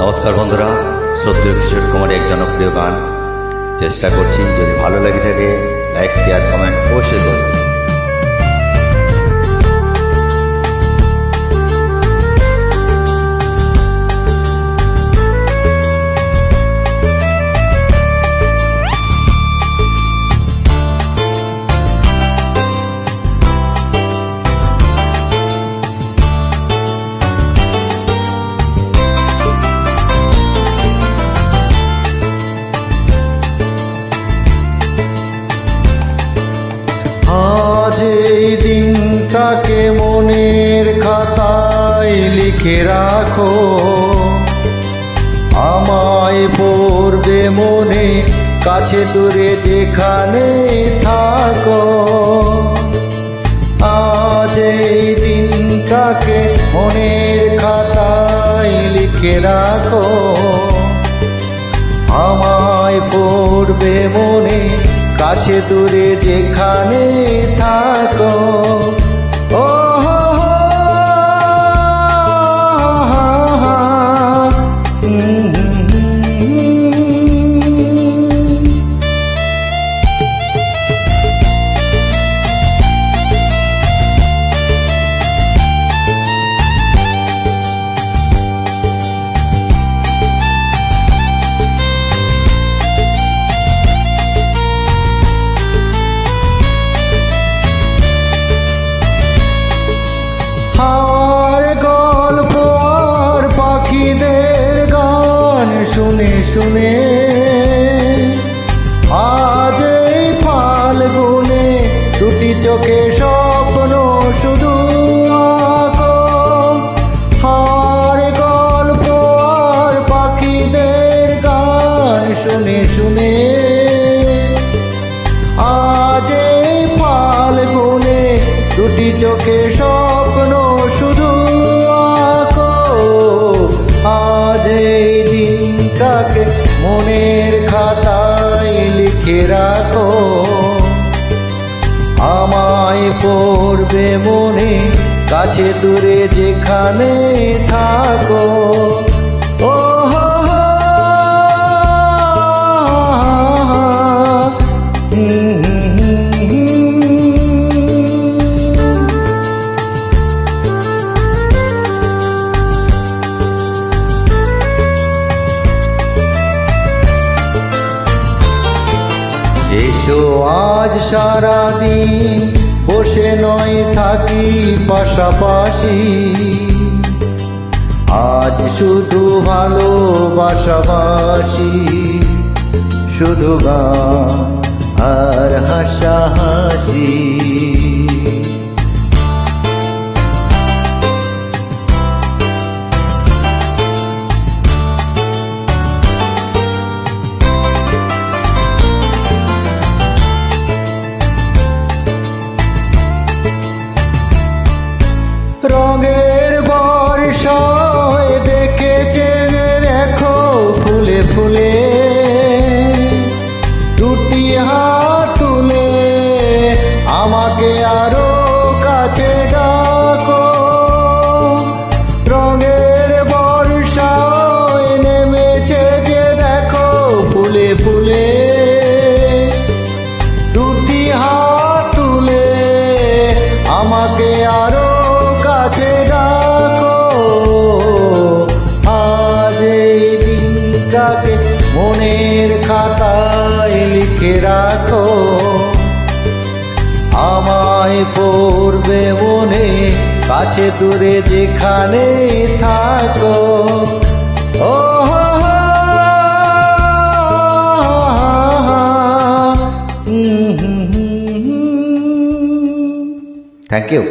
নমস্কার বন্ধুরা, সত্য কিশোর কুমারের এক জনপ্রিয় গান চেষ্টা করছি। যদি ভালো লেগে থাকে লাইক, শেয়ার, কমেন্ট অবশ্যই করুন। আজ এই দিনটাকে মনের খাতায় লিখে রাখো, আমায় পড়বে মনে, কাছে দূরে যেখানে থাকো। আজ এই দিনটাকে মনের খাতায় লিখে রাখো, আমায় পড়বে মনে, কাছে দূরে যেখানে থাকো। ও হাওয়ার গল্প আর পাখিদের গান শুনে শুনে আজ এই ফাল্গুনে দুটি চোখে স্বপ্ন শুধু আঁকো। হাওয়ার গল্প আর পাখিদের গান শুনে শুনে আজ এই ফাল্গুনে দুটি চোখে স্বপ্ন শুধু আঁকো। আজ এই দিনটাকে মনের খাতায় লিখে রাখো, আমায় পড়বে মনে, কাছে দূরে যেখানে থাকো। ও এসো আজ সারাদিন বসে নয় থাকি পাশাপাশি, আজ শুধু ভালোবাসাবাসি, শুধু গান আর হাসাহাসি। রঙের বর্ষায় দেখে জেনে দেখো ফুলে ফুলে, দুটি হাত তুলে আমাকে আরো কাছে ডাকো। রঙের বর্ষায় নেমেছে যে দেখো ফুলে ফুলে, দুটি হাত তুলে আমাকে আরো কাছে ডাকো। আজ এই দিনটাকে মনের খাতায় লিখে রাখো, আমায় পড়বে মনে, কাছে দূরে যেখানে থাকো। ও থ্যাংক ইউ।